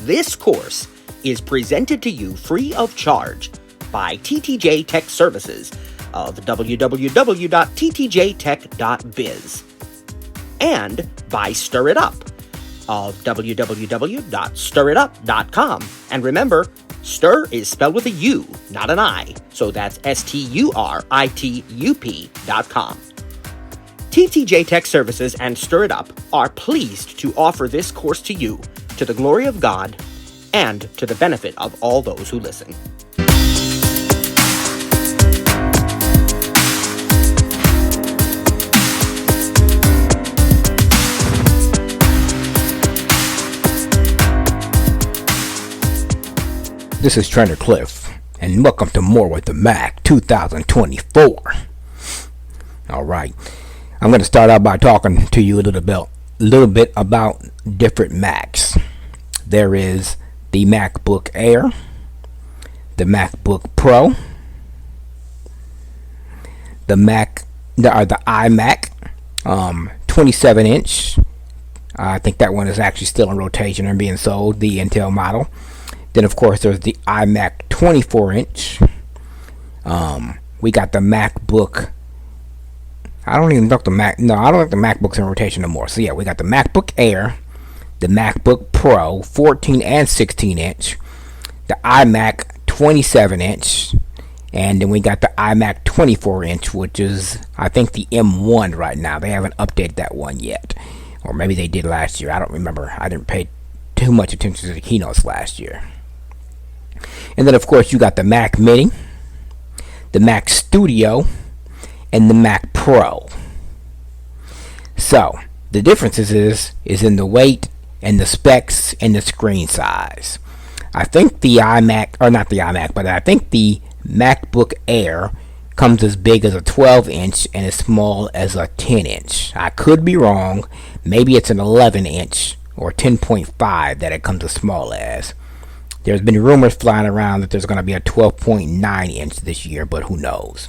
This course is presented to you free of charge by TTJTech Services of www.ttjtech.biz and by Stir It Up of www.stiritup.com. And remember, stir is spelled with a U, not an I, so that's STURITUP.com. TTJTech Services and Stir It Up are pleased to offer this course to you, to the glory of God, and to the benefit of all those who listen. This is Trainer Cliff, and welcome to more with the Mac 2024. Alright, I'm going to start out by talking to you a little bit about different Macs. There is the MacBook Air, the MacBook Pro, the iMac 27-inch. I think that one is actually still in rotation and being sold, the Intel model. Then, of course, there's the iMac 24-inch. We got the MacBook. I don't think the MacBook's in rotation no more. So, yeah, we got the MacBook Air, the MacBook Pro, 14 and 16-inch, the iMac 27-inch, and then we got the iMac 24-inch, which is, I think, the M1 right now. They haven't updated that one yet. Or maybe they did last year. I don't remember. I didn't pay too much attention to the keynotes last year. And then, of course, you got the Mac Mini, the Mac Studio, and the Mac Pro. So, the differences is in the weight and the specs and the screen size. I think the iMac, or not the iMac, but I think the MacBook Air comes as big as a 12-inch and as small as a 10-inch. I could be wrong. Maybe it's an 11-inch or 10.5 that it comes as small as. There's been rumors flying around that there's going to be a 12.9-inch this year, but who knows.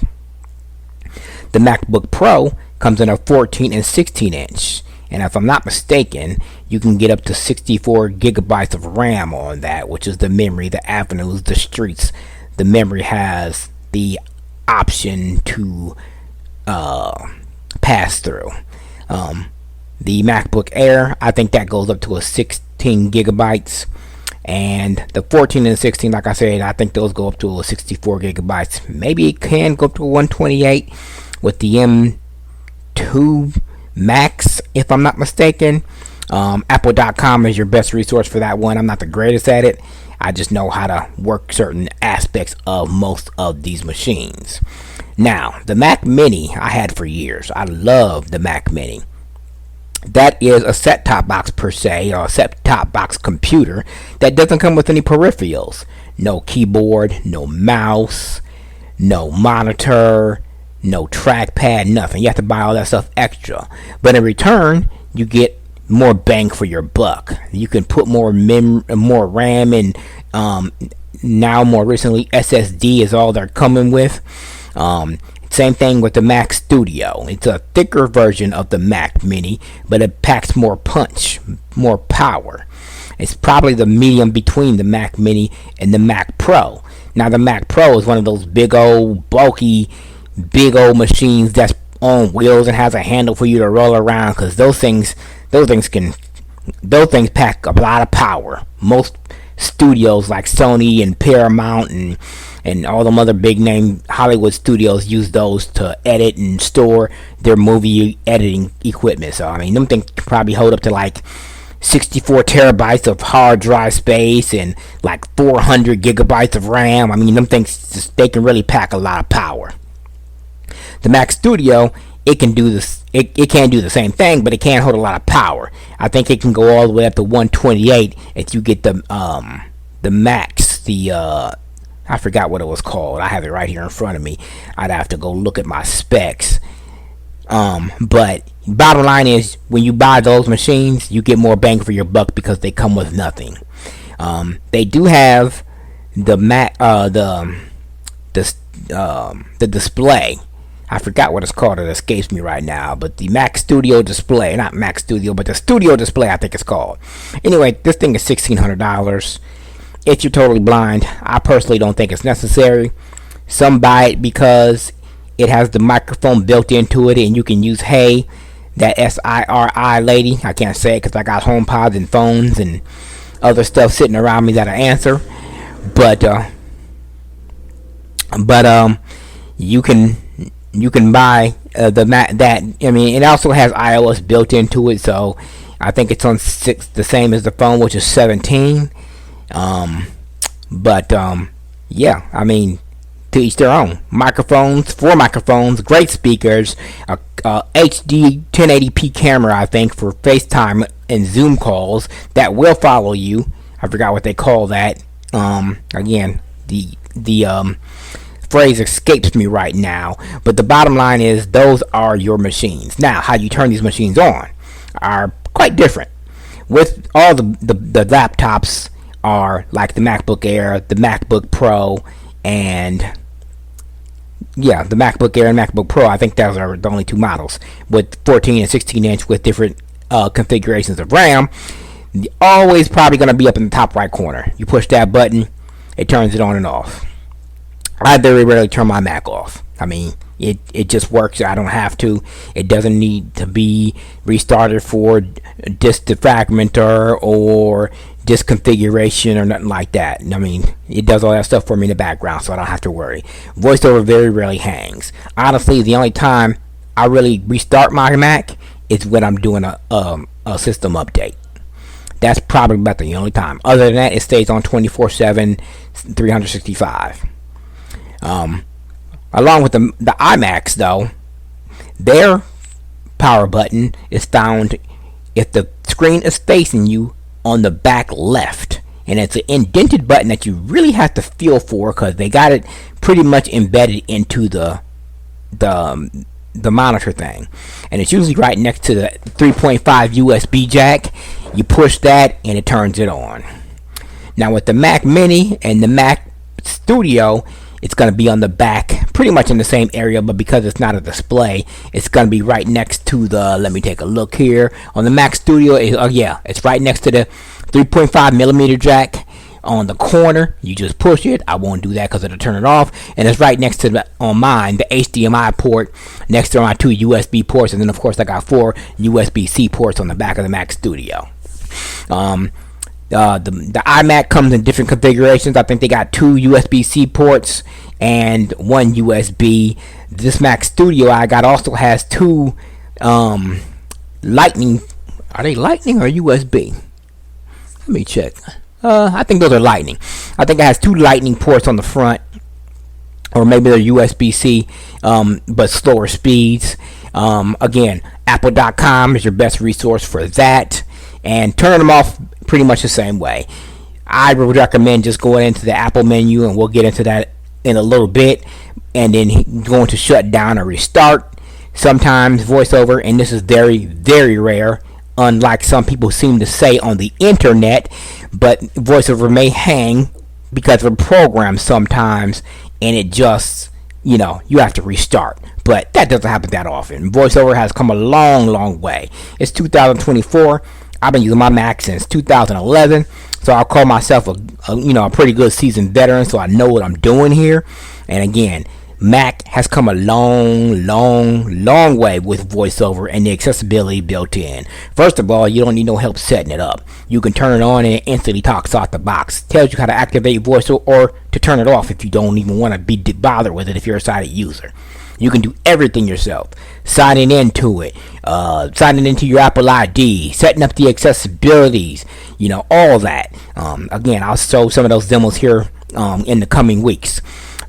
The MacBook Pro comes in a 14 and 16-inch, and if I'm not mistaken, you can get up to 64 gigabytes of RAM on that, which is the memory, the avenues, the streets. The memory has the option to pass through. The MacBook Air, I think that goes up to a 16 gigabytes. And the 14 and 16, like I said, I think those go up to a 64 gigabytes. Maybe it can go up to 128 with the M2 Max, if I'm not mistaken. Apple.com is your best resource for that one. I'm not the greatest at it. I just know how to work certain aspects of most of these machines. Now, the Mac Mini I had for years. I love the Mac Mini. That is a set-top box per se, or a set-top box computer that doesn't come with any peripherals. No keyboard, no mouse, no monitor, no trackpad, nothing. You have to buy all that stuff extra. But in return, you get more bang for your buck. You can put more RAM, and now more recently SSD is all they're coming with. Same thing with the Mac Studio. It's a thicker version of the Mac Mini, but it packs more punch, more power. It's probably the medium between the Mac Mini and the Mac Pro. Now, the Mac Pro is one of those big old, bulky, big old machines that's on wheels and has a handle for you to roll around, because those things pack a lot of power. Most studios like Sony and Paramount and all them other big name Hollywood studios use those to edit and store their movie editing equipment. So I mean, them things can probably hold up to like 64 terabytes of hard drive space and like 400 gigabytes of RAM. I mean, them things, they can really pack a lot of power. The Mac Studio, it can do this. It can't do the same thing, but it can hold a lot of power. I think it can go all the way up to 128 if you get the Max, I forgot what it was called. I have it right here in front of me. I'd have to go look at my specs. But bottom line is, when you buy those machines, you get more bang for your buck because they come with nothing. They do have the display. I forgot what it's called. It escapes me right now. But the Mac Studio display, not Mac Studio, but the Studio display, I think it's called. Anyway, this thing is $1,600. If you're totally blind, I personally don't think it's necessary. Some buy it because it has the microphone built into it, and you can use Hey, that SIRI lady. I can't say it because I got HomePods and phones and other stuff sitting around me that I answer. But you can buy the Mac that, I mean, it also has iOS built into it, so I think it's on 6, the same as the phone, which is 17. Yeah, I mean, to each their own. Microphones, 4 microphones, great speakers, a HD 1080p camera, I think, for FaceTime and Zoom calls that will follow you. I forgot what they call that. Again, the phrase escapes me right now, but the bottom line is those are your machines. Now, how you turn these machines on are quite different. With all the laptops are like the MacBook Air, the MacBook Pro, and yeah, the MacBook Air and MacBook Pro. I think those are the only 2 models with 14 and 16 inch with different configurations of RAM. Always probably going to be up in the top right corner. You push that button, it turns it on and off. I very rarely turn my Mac off. I mean, it just works. I don't have to. It doesn't need to be restarted for disk defragmentor or disk configuration or nothing like that. I mean, it does all that stuff for me in the background, so I don't have to worry. VoiceOver very rarely hangs. Honestly, the only time I really restart my Mac is when I'm doing a system update. That's probably about the only time. Other than that, it stays on 24/7, 365. Along with the iMacs, though, their power button is found if the screen is facing you on the back left, and it's an indented button that you really have to feel for because they got it pretty much embedded into the monitor thing, and it's usually right next to the 3.5 USB jack. You push that and it turns it on. Now with the Mac Mini and the Mac Studio, it's going to be on the back, pretty much in the same area, but because it's not a display, it's going to be right next to the, let me take a look here, on the Mac Studio, it's right next to the 3.5 millimeter jack on the corner. You just push it. I won't do that because it'll turn it off, and it's right next to on mine, the HDMI port, next to my 2 USB ports, and then of course I got 4 USB-C ports on the back of the Mac Studio. The iMac comes in different configurations. I think they got 2 USB-C ports and 1 USB. This Mac Studio I got also has 2 Lightning. Are they Lightning or USB? Let me check. I think those are Lightning. I think it has 2 Lightning ports on the front, or maybe they're USB-C, but slower speeds. Again, Apple.com is your best resource for that, and turning them off pretty much the same way. I would recommend just going into the Apple menu, and we'll get into that in a little bit, and then going to shut down or restart. Sometimes VoiceOver, and this is very, very rare, unlike some people seem to say on the internet, but VoiceOver may hang because of a program sometimes, and it just, you have to restart. But that doesn't happen that often. VoiceOver has come a long, long way. It's 2024. I've been using my Mac since 2011, so I'll call myself a pretty good seasoned veteran, so I know what I'm doing here. And again, Mac has come a long, long, long way with VoiceOver and the accessibility built in. First of all, you don't need no help setting it up. You can turn it on and it instantly talks out the box. Tells you how to activate VoiceOver or to turn it off if you don't even want to be bothered with it if you're a sighted user. You can do everything yourself. Signing into it, signing into your Apple ID, setting up the accessibilities, all that. Again, I'll show some of those demos here in the coming weeks.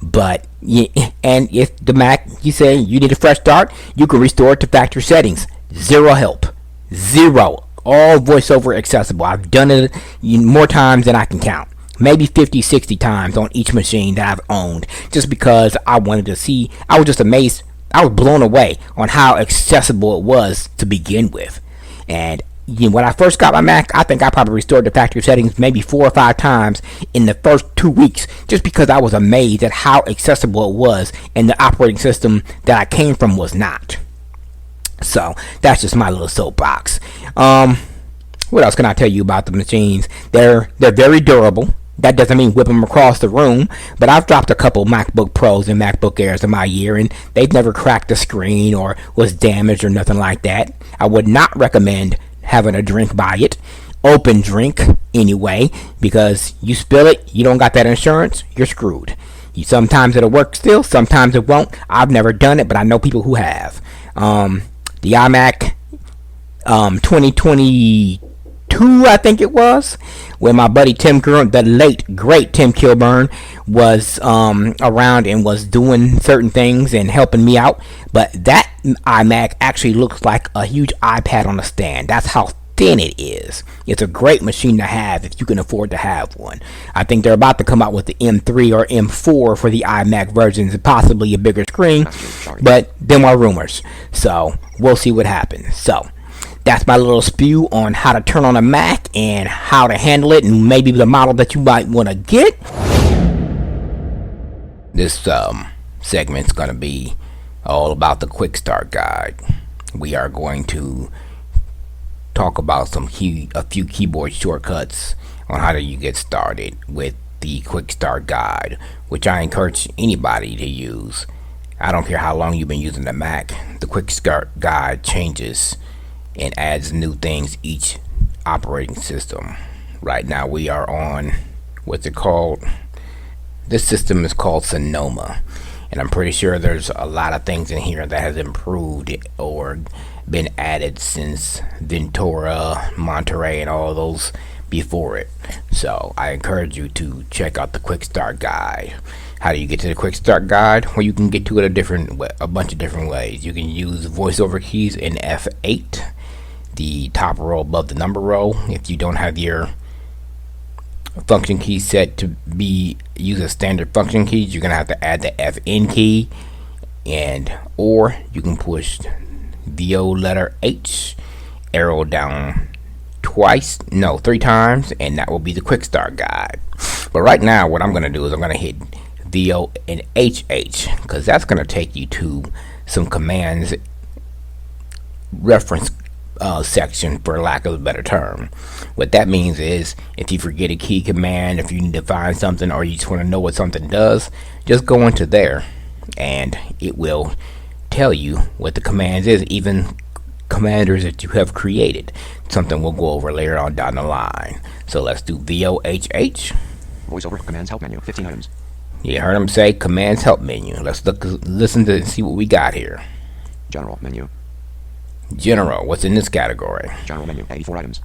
But and if the Mac, you say you need a fresh start, you can restore it to factory settings. Zero help. Zero. All VoiceOver accessible. I've done it more times than I can count. Maybe 50, 60 times on each machine that I've owned, just because I wanted to see. I was just amazed. I was blown away on how accessible it was to begin with. And when I first got my Mac, I think I probably restored the factory settings maybe 4 or 5 times in the first 2 weeks, just because I was amazed at how accessible it was, and the operating system that I came from was not. So that's just my little soapbox. What else can I tell you about the machines? They're very durable. That doesn't mean whip them across the room, but I've dropped a couple MacBook Pros and MacBook Airs in my year, and they've never cracked the screen or was damaged or nothing like that. I would not recommend having a drink by it. Open drink anyway, because you spill it, you don't got that insurance, you're screwed. Sometimes it'll work still, sometimes it won't. I've never done it, but I know people who have. The iMac 2022, I think it was, where my buddy Tim Kilburn, the late great Tim Kilburn, was around and was doing certain things and helping me out. But that iMac actually looks like a huge iPad on a stand. That's how thin it is. It's a great machine to have if you can afford to have one. I think they're about to come out with the M3 or M4 for the iMac versions, possibly a bigger screen, but them are rumors, so we'll see what happens. So that's my little spew on how to turn on a Mac and how to handle it, and maybe the model that you might want to get. This segment's going to be all about the quick start guide. We are going to talk about a few keyboard shortcuts on how do you get started with the quick start guide, which I encourage anybody to use. I don't care how long you've been using the Mac, the quick start guide changes and adds new things each operating system. Right now we are on, what's it called? This system is called Sonoma, and I'm pretty sure there's a lot of things in here that has improved or been added since Ventura, Monterey, and all those before it. So I encourage you to check out the quick start guide. How do you get to the quick start guide? Well, you can get to it a bunch of different ways. You can use voiceover keys in F8, the top row above the number row. If you don't have your function key set to use a standard function keys, you're gonna have to add the FN key, or you can push VO letter H, arrow down 3 times, and that will be the quick start guide. But right now what I'm gonna do is I'm gonna hit VO and HH, because that's gonna take you to some commands reference section, for lack of a better term. What that means is, if you forget a key command, if you need to find something, or you just want to know what something does, just go into there and it will tell you what the commands is, even commanders that you have created. Something we'll go over later on down the line. So let's do VOHH. Voiceover commands help menu, 15 items. You heard him say commands help menu. Let's listen to see what we got here. General menu. General, what's in this category? General menu, 84 items.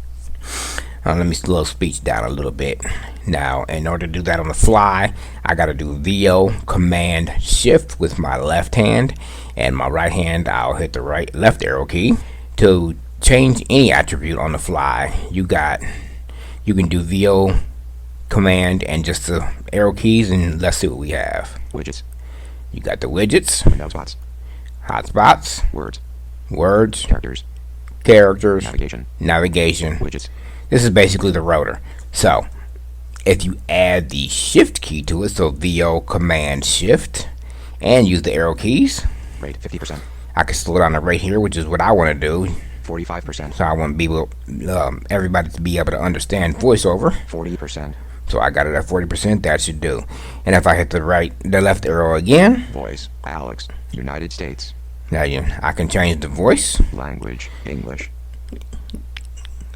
Let me slow speech down a little bit. Now, in order to do that on the fly, I gotta do VO command shift with my left hand, and my right hand I'll hit the left arrow key. To change any attribute on the fly, you can do VO command and just the arrow keys, and let's see what we have. Widgets. You got the widgets, hotspots, words, characters, navigation. Widgets. This is basically the rotor. So if you add the shift key to it, so VO command shift, and use the arrow keys, rate 50%. I can slow down the rate here, which is what I want to do. 45%. So I want to be able everybody to be able to understand voiceover. 40%. So I got it at 40%. That should do. And if I hit the left arrow again, voice, Alex, United States. Now I can change the voice. Language, English.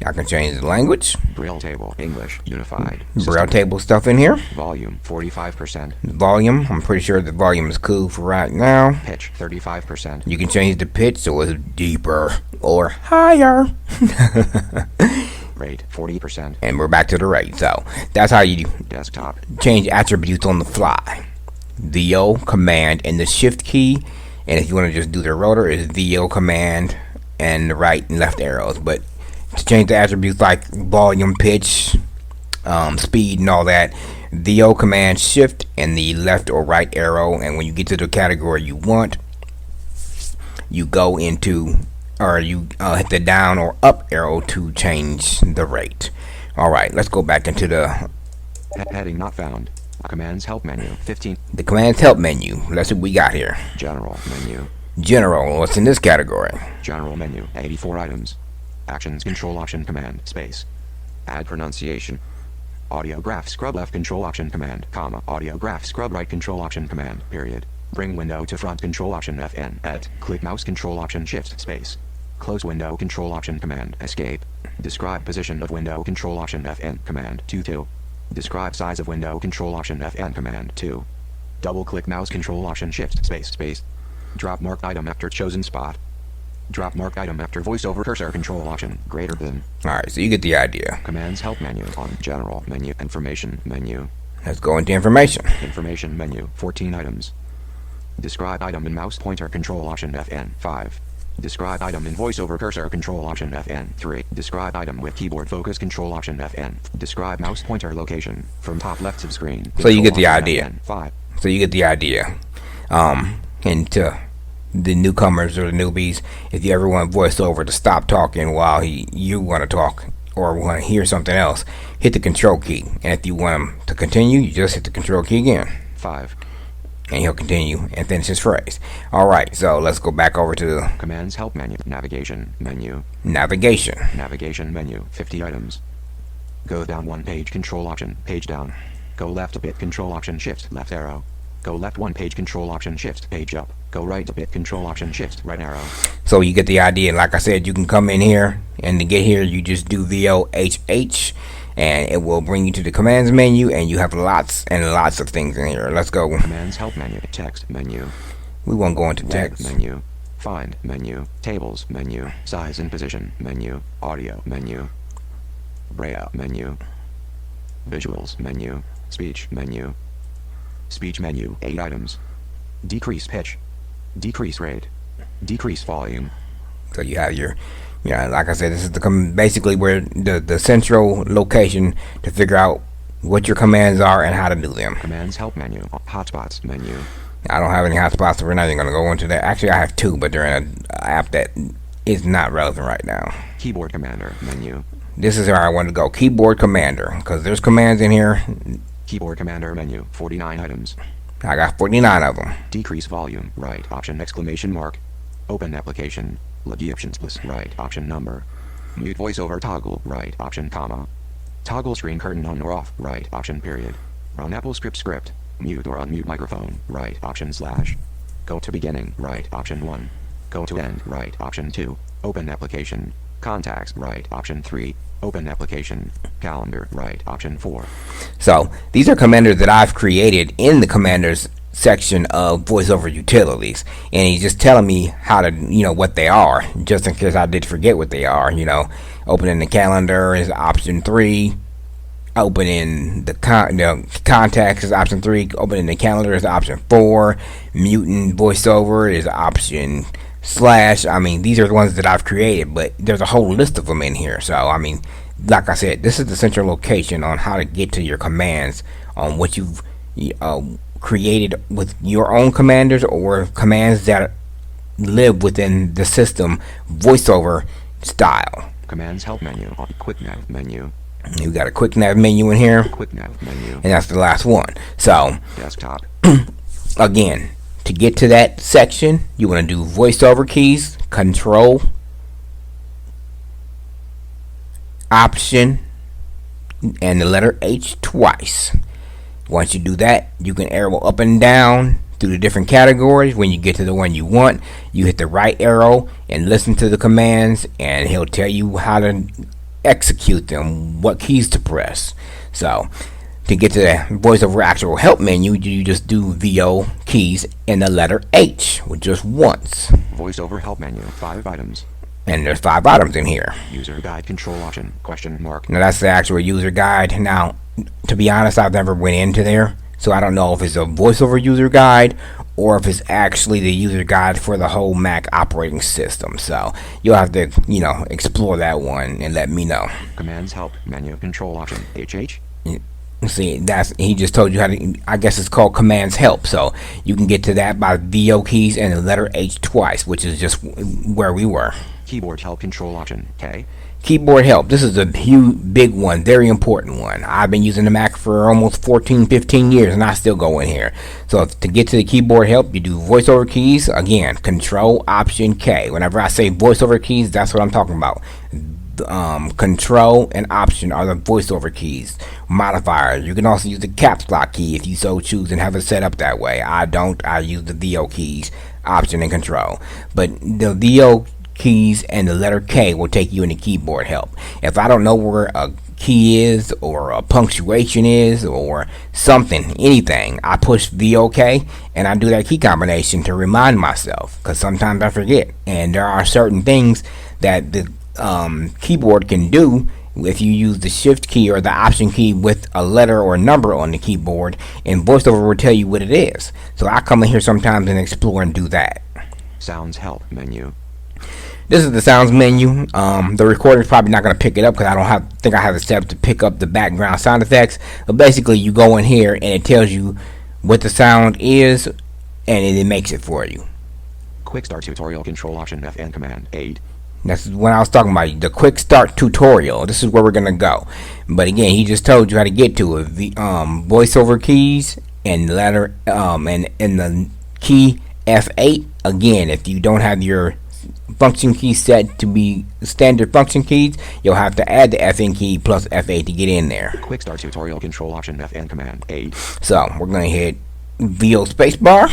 I can change the language. Braille table, English, unified. Braille table stuff in here. Volume, 45%. Volume, I'm pretty sure the volume is cool for right now. Pitch, 35%. You can change the pitch so it's deeper or higher. Rate, 40%. And we're back to the rate. So that's how you desktop change attributes on the fly. VO command and the shift key. And if you want to just do the rotor, is VO command and the right and left arrows. But to change the attributes like volume, pitch, speed, and all that, VO command shift and the left or right arrow. And when you get to the category you want, you go into or you hit the down or up arrow to change the rate. Alright, let's go back into the Heading not found. Commands help menu. 15. commands help menu. Let's see what we got here. General menu. General, what's in this category? General menu. 84 items. Actions control option command space. Add pronunciation. Audio graph scrub left control option command, comma. Audio graph scrub right control option command, period. Bring window to front control option FN at. Click mouse control option shift space. Close window control option command escape. Describe position of window control option FN command 2. Describe size of window control option FN command 2. Double click mouse control option shift space. Drop marked item after chosen spot. Drop marked item after voiceover cursor control option greater than. Alright, so you get the idea. Commands help menu on general menu. Information menu. Let's go into information. Information menu. 14 items. Describe item in mouse pointer control option FN 5. Describe item in voiceover cursor control option FN 3. Describe item with keyboard focus control option FN. Describe mouse pointer location from top left of screen. So you get the idea. FN 5. So you get the idea. And to the newcomers or the newbies, if you ever want voiceover to stop talking while you want to talk or want to hear something else, hit the control key. And if you want him to continue, you just hit the control key again. 5. And he'll continue and finish his phrase. Alright, so let's go back over to Commands help menu. Navigation menu. navigation. Navigation menu. 50 items. Go down one page control option. Page down. Go left a bit control option shift left arrow. Go left one page control option shift page up. Go right a bit control option shift right arrow. So you get the idea. Like I said, you can come in here, and to get here you just do VOHH, and it will bring you to the commands menu, and you have lots and lots of things in here. Let's go. Commands help menu. Text menu. We won't go into Web text. menu. Find menu. Tables menu. Size and position menu. Audio menu. Braille menu. Visuals menu. Speech menu. Speech menu. 8 items. Decrease pitch. Decrease rate. Decrease volume. So you have your, like I said, this is basically where the central location to figure out what your commands are and how to do them. Commands help menu. Hotspots menu. I don't have any hotspots, so we're not even going to go into that. Actually, I have 2, but they're in an app that is not relevant right now. Keyboard commander menu. This is where I want to go. Keyboard commander, because there's commands in here. Keyboard commander menu. 49 items. I got 49 of them. Decrease volume. Right option exclamation mark. Open application. Logi options plus right option number. Mute voiceover toggle. Right option comma. Toggle screen curtain on or off. Right option period. Run Apple script. Mute or unmute microphone. Right option slash. Go to beginning. Right option 1. Go to end. Right option 2. Open application. Contacts. Right option 3. Open application. Calendar. Right option 4. So these are commanders that I've created in the commanders section of voiceover utilities, and he's just telling me how to, what they are, just in case I did forget what they are. Opening the calendar is option 3. Opening the contacts is option 3. Opening the calendar is option 4. Muting voiceover is option slash. These are the ones that I've created, but there's a whole list of them in here. So like I said, this is the central location on how to get to your commands, on what you've created with your own commanders or commands that live within the system voiceover style. Commands help menu. Quick nav menu. You got a quick nav menu in here, Quick nav menu. and that's the last one. So Desktop. again, to get to that section, you want to do voiceover keys, control, option, and the letter H twice. Once you do that, you can arrow up and down through the different categories. When you get to the one you want, you hit the right arrow and listen to the commands, and he'll tell you how to execute them, what keys to press. So to get to the voiceover actual help menu, you just do VO keys and the letter H with just once. Voiceover help menu. 5 items. And there's 5 items in here. User guide control option. Question mark. Now that's the actual user guide. Now, to be honest, I've never went into there, so I don't know if it's a voiceover user guide or if it's actually the user guide for the whole Mac operating system. So you'll have to, explore that one and let me know. Commands help menu control option. HH. See, he just told you how to. I guess it's called commands help. So you can get to that by VO keys and the letter H twice, which is just where we were. Keyboard help control option K. Keyboard help. This is a huge, big one, very important one. I've been using the Mac for almost 14, 15 years, and I still go in here. So to get to the keyboard help, you do voiceover keys. Again, Control Option K. Whenever I say voiceover keys, that's what I'm talking about. Control and Option are the voiceover keys. Modifiers. You can also use the caps lock key if you so choose and have it set up that way. I don't. I use the VO keys, Option and Control. But the VO keys and the letter K will take you into keyboard help. If I don't know where a key is or a punctuation is or something, anything, I push VOK and I do that key combination to remind myself, because sometimes I forget, and there are certain things that the keyboard can do if you use the shift key or the option key with a letter or a number on the keyboard, and voiceover will tell you what it is. So I come in here sometimes and explore and do that. Sounds help menu. This is the sounds menu. The recorder is probably not going to pick it up because I don't think I have it set up to pick up the background sound effects. But basically, you go in here and it tells you what the sound is, and it makes it for you. Quick start tutorial control option FN command 8. That's when I was talking about the quick start tutorial. This is where we're going to go. But again, he just told you how to get to it. The voiceover keys and the letter and the key F8. Again, if you don't have your function key set to be standard function keys, you'll have to add the FN key plus F8 to get in there. Quick start tutorial control option FN command 8. So we're going to hit VO spacebar.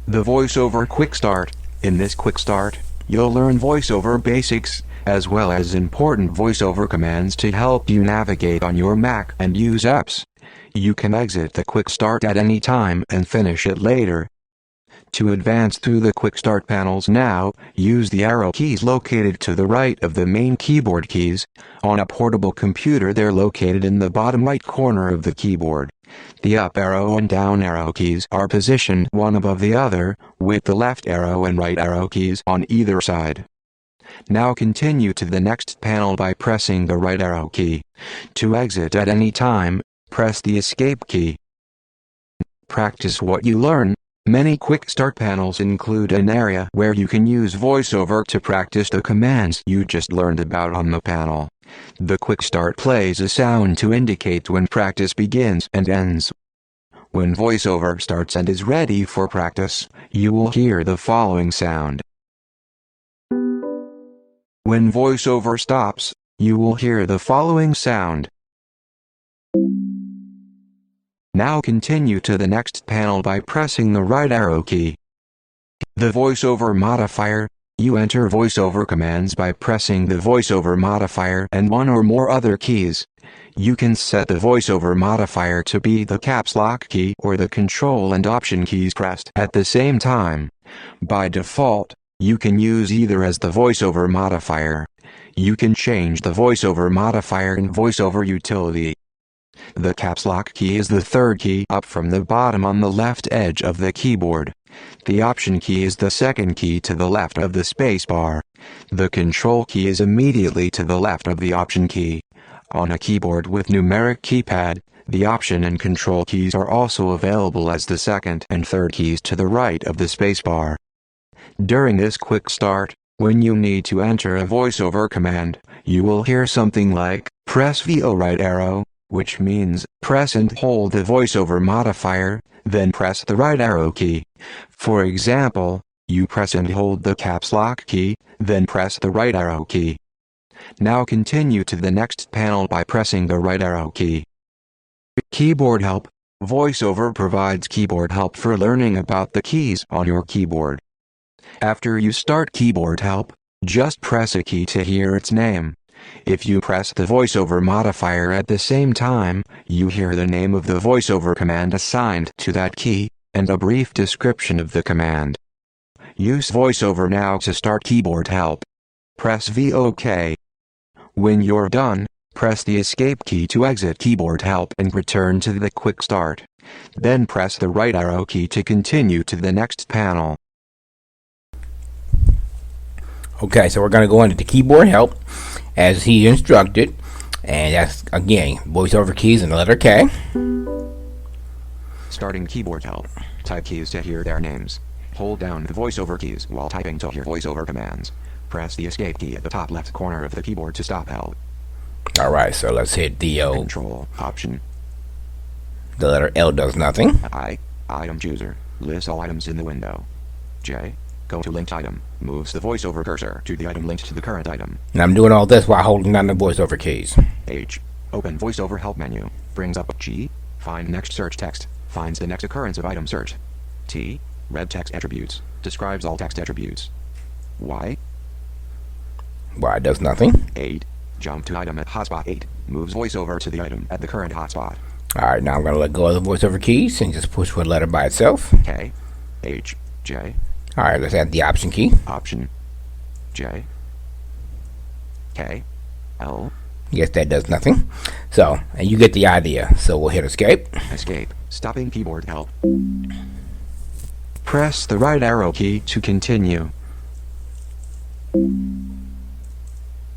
The voiceover quick start. In this quick start, you'll learn voiceover basics, as well as important voiceover commands to help you navigate on your Mac and use apps. You can exit the quick start at any time and finish it later. To advance through the quick start panels now, use the arrow keys located to the right of the main keyboard keys. On a portable computer, they're located in the bottom right corner of the keyboard. The up arrow and down arrow keys are positioned one above the other, with the left arrow and right arrow keys on either side. Now continue to the next panel by pressing the right arrow key. To exit at any time, press the escape key. Practice what you learn. Many quick start panels include an area where you can use voiceover to practice the commands you just learned about on the panel. The quick start plays a sound to indicate when practice begins and ends. When voiceover starts and is ready for practice, you will hear the following sound. When voiceover stops, you will hear the following sound. Now continue to the next panel by pressing the right arrow key. The voiceover modifier. You enter voiceover commands by pressing the voiceover modifier and one or more other keys. You can set the voiceover modifier to be the caps lock key or the control and option keys pressed at the same time. By default, you can use either as the voiceover modifier. You can change the voiceover modifier in voiceover utility. The caps lock key is the third key up from the bottom on the left edge of the keyboard. The option key is the second key to the left of the spacebar. The control key is immediately to the left of the option key. On a keyboard with numeric keypad, the option and control keys are also available as the second and third keys to the right of the spacebar. During this quick start, when you need to enter a voiceover command, you will hear something like, press VO right arrow, which means, press and hold the voiceover modifier, then press the right arrow key. For example, you press and hold the caps lock key, then press the right arrow key. Now continue to the next panel by pressing the right arrow key. Keyboard help. VoiceOver provides keyboard help for learning about the keys on your keyboard. After you start keyboard help, just press a key to hear its name. If you press the voiceover modifier at the same time, you hear the name of the voiceover command assigned to that key, and a brief description of the command. Use voiceover now to start keyboard help. Press VOK. When you're done, press the escape key to exit keyboard help and return to the quick start. Then press the right arrow key to continue to the next panel. Okay, so we're going to go into the keyboard help as he instructed, And that's, again, voiceover keys and the letter K. Starting keyboard help. Type keys to hear their names. Hold down the voiceover keys while typing to hear voiceover commands. Press the escape key at the top left corner of the keyboard to stop help. Alright, so let's hit the Control Option. The letter L does nothing. I. Item chooser. Lists all items in the window. J. Go to linked item. Moves the voiceover cursor to the item linked to the current item. And I'm doing all this while holding down the voiceover keys. H. Open voiceover help menu. Brings up G. Find next search text. Finds the next occurrence of item search. T. Read text attributes. Describes all text attributes. Y. Y does nothing. 8. Jump to item at hotspot 8. Moves voiceover to the item at the current hotspot. Alright, now I'm going to let go of the voiceover keys and just push one letter by itself. K. H. J. Alright, let's add the option key. Option. J. K. L. Yes, that does nothing. So, and you get the idea. So we'll hit escape. Escape. Stopping keyboard help. Press the right arrow key to continue.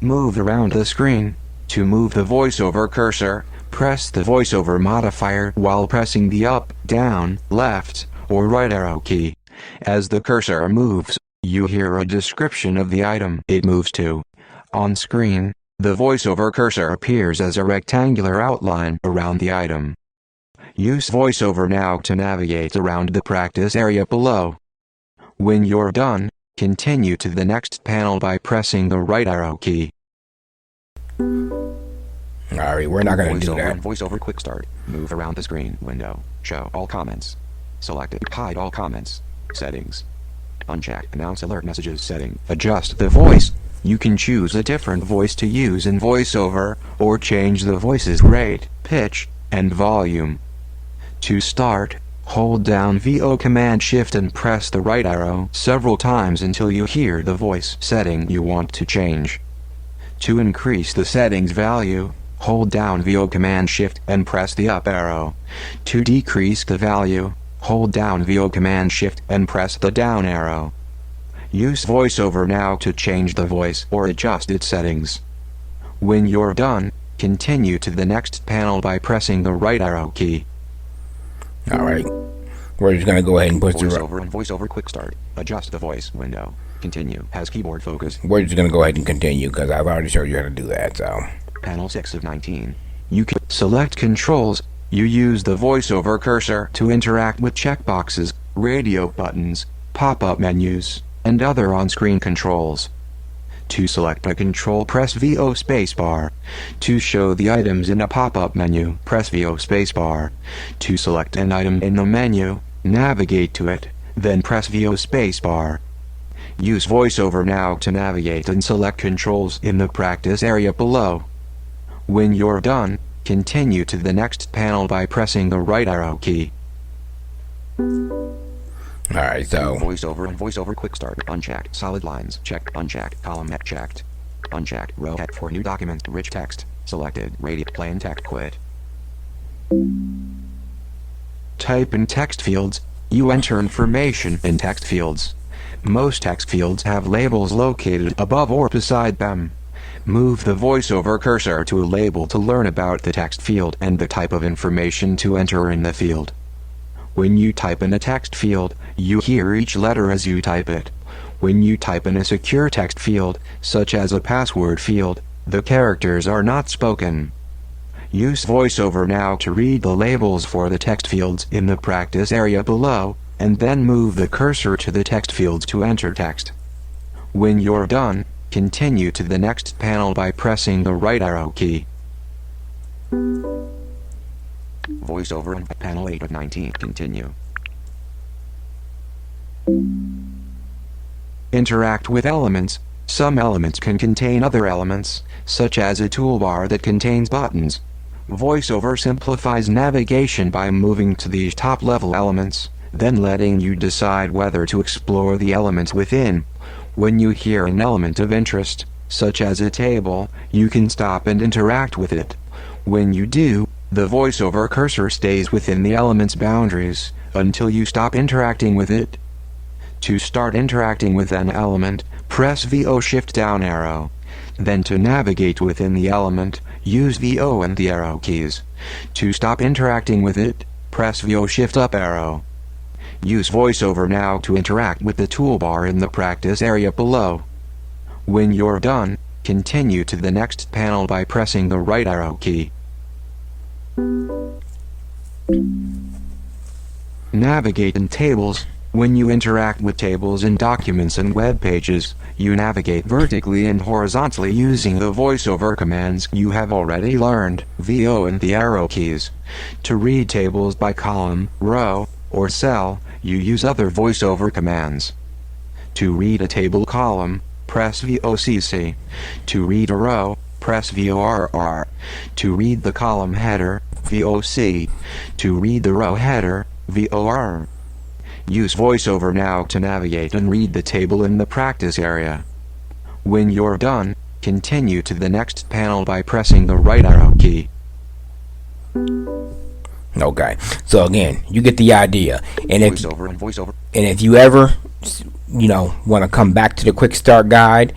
Move around the screen. To move the voiceover cursor, press the voiceover modifier while pressing the up, down, left, or right arrow key. As the cursor moves, you hear a description of the item it moves to. On screen, the voiceover cursor appears as a rectangular outline around the item. Use voiceover now to navigate around the practice area below. When you're done, continue to the next panel by pressing the right arrow key. Alright, we're not going to do Voiceover that. and voiceover quick start. Move around the screen window. Show all comments. Select it. Hide all comments. Settings. Uncheck announce alert messages setting. Adjust the voice. You can choose a different voice to use in voiceover, or change the voice's rate, pitch, and volume. To start, hold down VO Command Shift and press the right arrow several times until you hear the voice setting you want to change. To increase the settings value, hold down VO Command Shift and press the up arrow. To decrease the value, hold down VO Command Shift and press the down arrow. Use voiceover now to change the voice or adjust its settings. When you're done, continue to the next panel by pressing the right arrow key. Alright, we're just going to go ahead and push the Voiceover and voiceover quick start. Adjust the voice window. Continue. Has keyboard focus. We're just going to go ahead and continue because I've already showed you how to do that. So, Panel 6 of 19. You can select controls. You use the voiceover cursor to interact with checkboxes, radio buttons, pop-up menus, and other on-screen controls. To select a control, press VO spacebar. To show the items in a pop-up menu, press VO spacebar. To select an item in the menu, navigate to it, then press VO spacebar. Use voiceover now to navigate and select controls in the practice area below. When you're done, continue to the next panel by pressing the right arrow key. alright, so Voiceover and voiceover quick start. Unchecked. Solid lines. Checked. Unchecked. Column checked. Unchecked. Row head for new document. Rich text. Selected. Radius. Plain text. Quit. Type in text fields. You enter information in text fields. Most text fields have labels located above or beside them. Move the voiceover cursor to a label to learn about the text field and the type of information to enter in the field. When you type in a text field, you hear each letter as you type it. When you type in a secure text field, such as a password field, the characters are not spoken. Use voiceover now to read the labels for the text fields in the practice area below, and then move the cursor to the text fields to enter text. When you're done, continue to the next panel by pressing the right arrow key. Voiceover and panel 8 of 19. Continue. Interact with elements. Some elements can contain other elements, such as a toolbar that contains buttons. VoiceOver simplifies navigation by moving to these top-level elements, then letting you decide whether to explore the elements within. When you hear an element of interest, such as a table, you can stop and interact with it. When you do, the VoiceOver cursor stays within the element's boundaries until you stop interacting with it. To start interacting with an element, press VO Shift down arrow. Then to navigate within the element, Use VO and the arrow keys. To stop interacting with it, press VO Shift up arrow. Use VoiceOver now to interact with the toolbar in the practice area below. When you're done, continue to the next panel by pressing the right arrow key. Navigate in tables. When you interact with tables in documents and web pages, you navigate vertically and horizontally using the voiceover commands you have already learned, VO and the arrow keys. To read tables by column, row, or cell, you use other voiceover commands. To read a table column, press VOCC. To read a row, press VORR. To read the column header, VOC. To read the row header, VOR. Use VoiceOver now to navigate and read the table in the practice area. When you're done, continue to the next panel by pressing the right arrow key. Okay, so again, you get the idea. And if VoiceOver and VoiceOver. And if you ever, want to come back to the quick start guide,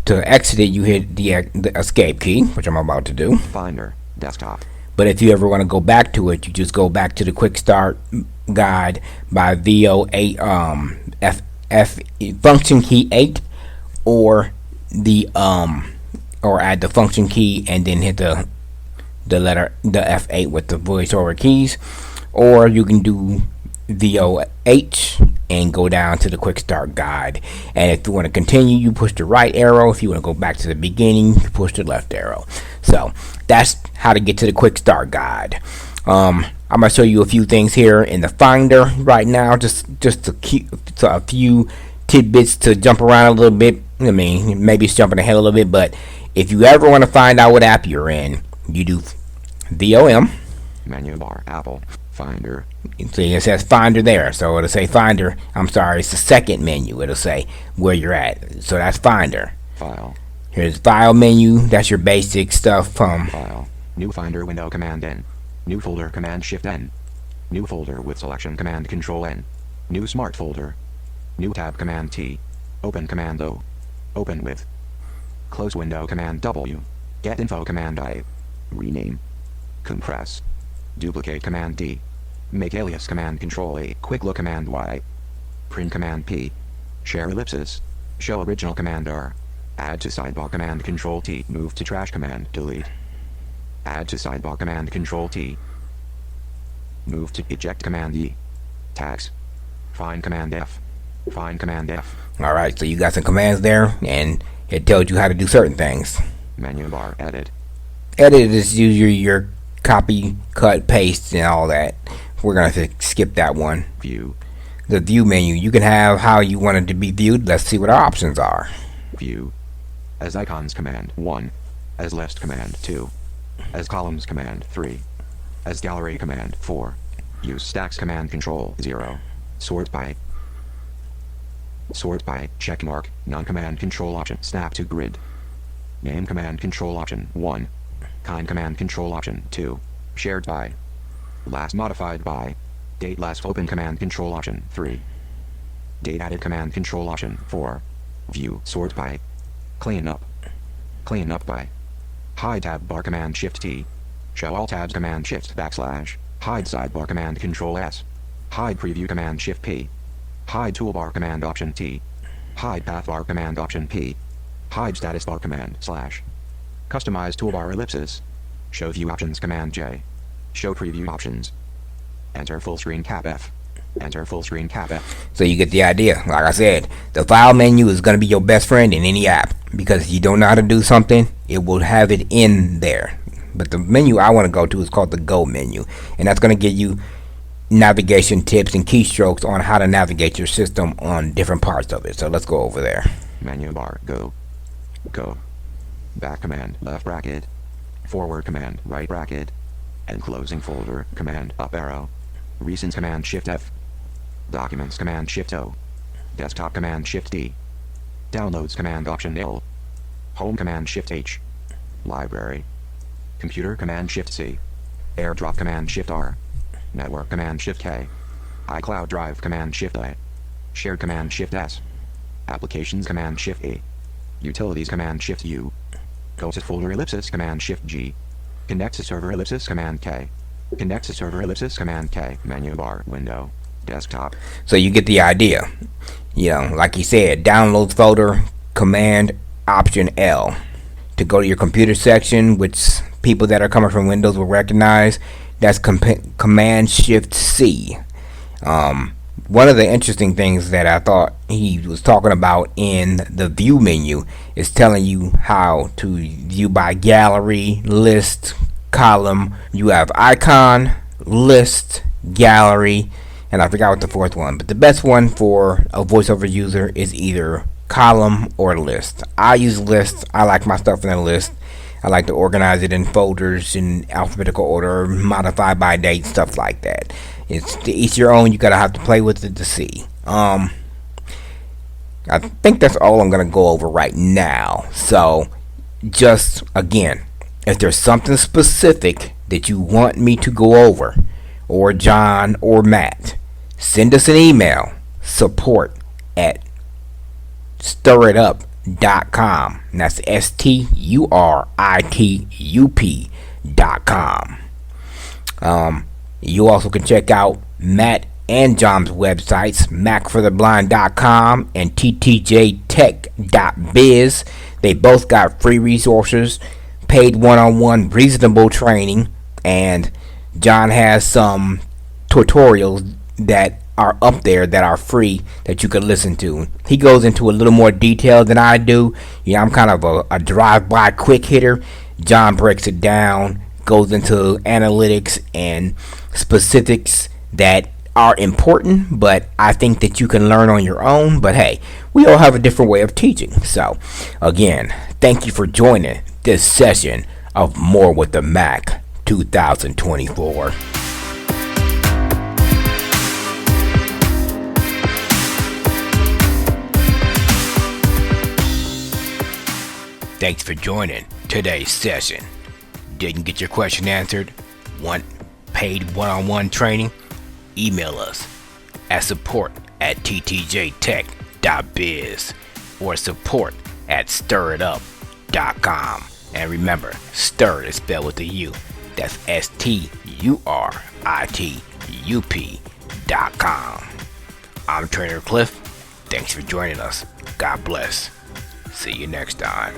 to exit it, you hit the escape key, which I'm about to do. Finder, desktop. But if you ever want to go back to it, you just go back to the quick start guide by VO8, F function key 8, or or add the function key and then hit the F8 with the voiceover keys, or you can do VO8 and go down to the quick start guide. And if you want to continue, you push the right arrow. If you want to go back to the beginning, you push the left arrow. So that's how to get to the quick start guide. I'm gonna show you a few things here in the Finder right now, just a few tidbits to jump around a little bit. I mean, maybe it's jumping ahead a little bit, but if you ever want to find out what app you're in, you do VOM. Menu bar, Apple, Finder. See, it says Finder there, so it'll say Finder. I'm sorry, it's the second menu. It'll say where you're at, so that's Finder. File. Here's File menu. That's your basic stuff. File. New Finder window, Command N. New folder, Command Shift N. New folder with selection, Command Control N. New Smart folder. New tab, Command T. Open, Command O. Open with. Close window, Command W. Get info, Command I. Rename. Compress. Duplicate, Command D. Make alias, Command Control A. Quick look, Command Y. Print, Command P. Share ellipsis. Show original, Command R. Add to sidebar, Command Control T. Move to trash, Command Delete. Add to sidebar, Command Control T. Move to eject, Command E. Tags. Find, Command F. Find, Command F. Alright, so you got some commands there, and it tells you how to do certain things. Menu bar, Edit. Edit is usually your copy, cut, paste, and all that. We're going to skip that one. View. The view menu, you can have how you want it to be viewed. Let's see what our options are. View. As icons, Command 1. As list, Command 2. As columns, Command 3. As gallery, Command 4. Use stacks, Command Control 0. Sort by. Sort by, checkmark, non-command control option, snap to grid. Name, Command Control option 1. Kind, Command Control option 2. Shared by. Last modified by. Date last open, Command Control option 3. Date added, Command Control option 4. View, sort by. Clean up. Clean up by. Hide tab bar, Command Shift T. Show all tabs, Command Shift \. Hide sidebar, Command Control S. Hide preview, Command Shift P. Hide toolbar, Command Option T. Hide path bar, Command Option P. Hide status bar, Command /. Customize toolbar ellipsis. Show view options, Command J. Show preview options. Enter full screen cap F. Enter full screen cap F. So you get the idea. Like I said, the file menu is going to be your best friend in any app, because if you don't know how to do something, it will have it in there. But the menu I want to go to is called the Go menu, and that's going to give you navigation tips and keystrokes on how to navigate your system on different parts of it. So let's go over there. Menu bar, Go. Go. Back command, left bracket. Forward command, right bracket. And closing folder, Command up arrow. Recent, Command Shift F. Documents, Command Shift O. Desktop, Command Shift D. Downloads, Command Option L. Home, Command Shift H. Library. Computer, Command Shift C. AirDrop, Command Shift R. Network, Command Shift K. iCloud Drive, Command Shift I. Shared, Command Shift S. Applications, Command Shift E. Utilities, Command Shift U. Go to folder ellipsis Command Shift G. Connect to server ellipsis Command K. Connect to server ellipsis Command K. Menu bar window. Desktop. So you get the idea. You know, like he said, downloads folder, Command Option L. To go to your computer section, which people that are coming from Windows will recognize, that's Command Shift C. One of the interesting things that I thought he was talking about in the view menu is telling you how to view by gallery, list, column. You have icon, list, gallery, and I forgot what the fourth one, but the best one for a voiceover user is either column or list. I use list. I like my stuff in a list. I like to organize it in folders in alphabetical order, modify by date, stuff like that. It's to each your own. You gotta have to play with it to see. I think that's all I'm gonna go over right now. So, just again, if there's something specific that you want me to go over, or John or Matt, send us an email, support@stiritup.com. And that's STURITUP.com. You also can check out Matt and John's websites, macfortheblind.com and TTJTech.biz. They both got free resources, paid one-on-one reasonable training, and John has some tutorials that are up there that are free that you can listen to. He goes into a little more detail than I do. Yeah, I'm kind of a drive-by quick hitter. John breaks it down, goes into analytics and specifics that are important, but I think that you can learn on your own. But hey, we all have a different way of teaching. So again, thank you for joining this session of More with the Mac 2024. Thanks for joining today's session. Didn't get your question answered? Want paid one-on-one training? Email us at support@ttjtech.biz or support@stiritup.com. And remember, stir is spelled with a U. That's STURITUP.com. I'm Trainer Cliff. Thanks for joining us. God bless. See you next time.